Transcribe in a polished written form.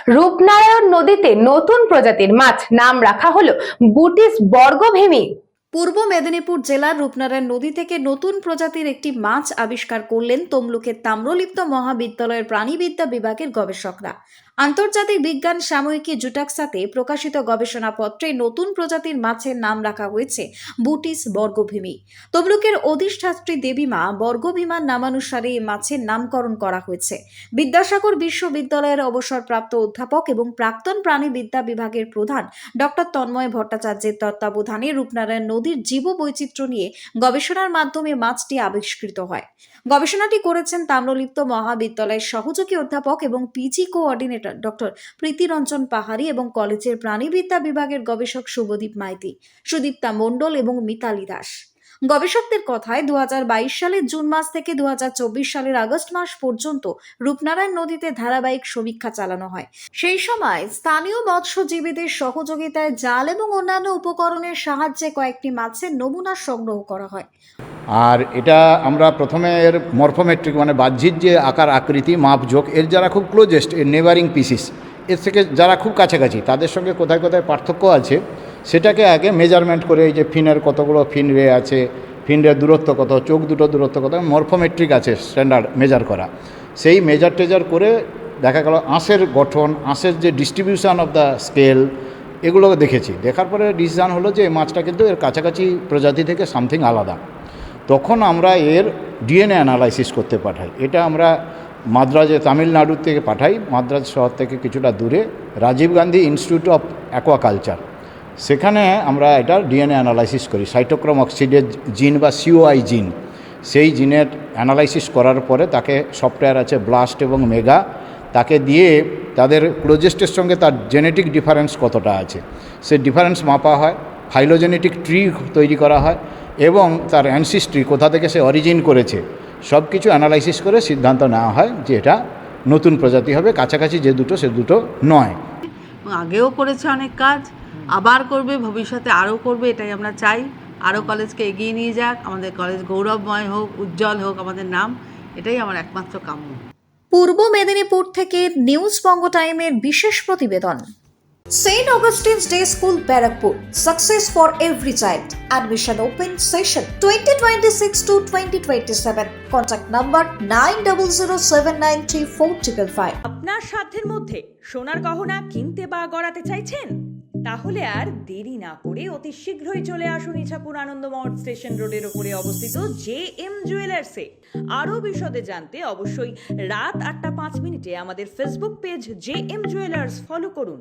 রূপনারায়ণ নদীতে নতুন প্রজাতির মাছ, নাম রাখা হলো বুটিস বর্গভেমি। পূর্ব মেদিনীপুর জেলার রূপনারায়ণ নদী থেকে নতুন প্রজাতির একটি মাছ আবিষ্কার করলেন তমলুকের তাম্রলিপ্ত মহাবিদ্যালয়ের প্রাণীবিদ্যা বিভাগের গবেষকরা। আন্তর্জাতিক বিজ্ঞান সাময়িকী জুটাক্সাতে প্রকাশিত গবেষণাপত্রে নতুন প্রজাতির মাছের নাম রাখা হয়েছে বুটিস বর্গভেমি। তমলুকের অধিষ্ঠাত্রী দেবীমা বর্গভীমার নামানুসারে এই মাছের নামকরণ করা হয়েছে। বিদ্যাসাগর বিশ্ববিদ্যালয়ের অবসরপ্রাপ্ত অধ্যাপক এবং প্রাক্তন প্রাণীবিদ্যা বিভাগের প্রধান ডক্টর তন্ময় ভট্টাচার্যের তত্ত্বাবধানে রূপনারায়ণ নদীর জীববৈচিত্র্য নিয়ে গবেষণার মাধ্যমে মাছটি আবিষ্কৃত হয়। গবেষণাটি করেছেন তাম্রলিপ্ত মহাবিদ্যালয়ের সহযোগী অধ্যাপক এবং পিজি কোঅর্ডিনেটর ডক্টর প্রীতিরঞ্জন পাহাড়ি এবং কলেজের প্রাণীবিদ্যা বিভাগের গবেষক শুভদীপ মাইতি, সুদীপ্তা মণ্ডল এবং মিতালি দাস। গবেষকদের কথায় 2022 সালের জুন মাস থেকে 2024 সালের আগস্ট মাস পর্যন্ত রূপনারায়ণ নদীতে ধারাবাহিক সমীক্ষা চালানো হয়। সেই সময় স্থানীয় মৎস্যজীবীদের সহযোগিতায় জাল এবং অন্যান্য উপকরণের সাহায্যে কয়েকটি মাছের নমুনা সংগ্রহ করা হয়। আর এটা আমরা প্রথমে এর মরফোমেট্রিক মানে বাহ্যিক যে আকার আকৃতি মাপঝোঁক এর যারা খুব ক্লোজেস্ট এর নেবারিং পিসিস এর থেকে যারা খুব কাছাকাছি তাদের সঙ্গে কোথায় কোথায় পার্থক্য আছে সেটাকে আগে মেজারমেন্ট করে এই যে ফিনের কতগুলো ফিন রে আছে, ফিনের দূরত্ব কত, চোখ দুটো দূরত্ব কত, মরফোমেট্রিক আছে স্ট্যান্ডার্ড মেজার করা। সেই মেজার করে দেখা গেল আঁশের গঠন, আঁশের যে ডিস্ট্রিবিউশন অফ দ্য স্কেল এগুলো দেখেছি। দেখার পরে ডিসিশন হলো যে এই মাছটা কিন্তু এর কাছাকাছি প্রজাতি থেকে সামথিং আলাদা। তখন আমরা এর ডিএনএ অ্যানালাইসিস করতে পাঠাই। এটা আমরা মাদ্রাজে তামিলনাড়ুর থেকে পাঠাই, মাদ্রাজ শহর থেকে কিছুটা দূরে Rajiv Gandhi institute of aquaculture. সেখানে আমরা এটার ডিএনএ অ্যানালাইসিস করি, সাইটোক্রোম অক্সিডেজ জিন বা সিওআই জিন। সেই জিনের অ্যানালাইসিস করার পরে তাকে সফটওয়্যার আছে ব্লাস্ট এবং মেগা, তাকে দিয়ে তাদের ক্লোজেস্টের সঙ্গে তার জেনেটিক ডিফারেন্স কতটা আছে সে ডিফারেন্স মাপা হয়, ফাইলোজেনেটিক ট্রি তৈরি করা হয় এবং তার অ্যানসিস্ট্রি কোথা থেকে সে অরিজিন করেছে সব কিছু অ্যানালাইসিস করে সিদ্ধান্ত নেওয়া হয় যে এটা নতুন প্রজাতি হবে, কাছাকাছি যে দুটো সে দুটো নয়। আগেও করেছে অনেক কাজ, আবার করবে, ভবিষ্যতে আরও করবে, এটাই আমরা চাই। আরও কলেজকে এগিয়ে নিয়ে যাক, আমাদের কলেজ গৌরবময় হোক, উজ্জ্বল হোক আমাদের নাম, এটাই আমার একমাত্র কাম্য। পূর্ব মেদিনীপুর থেকে নিউজ বঙ্গ টাইমের বিশেষ প্রতিবেদন। St. Augustine's Day School, Barrackpur. Success for every child. Admission open session 2026 to 2027. Contact number 9007934555. আপনার সাধ্যের মধ্যে সোনার গহনা কিনতে বা গড়াতে চাইছেন? তাহলে আর দেরি না করে অতি শীঘ্রই চলে আসুন ইছাপুর আনন্দমঠ স্টেশন রোডের উপরে অবস্থিত JM জুয়েলার্সে। আরও বিশদে জানতে অবশ্যই রাত 8টা 5 মিনিটে আমাদের Facebook page JM jewellers follow করুন।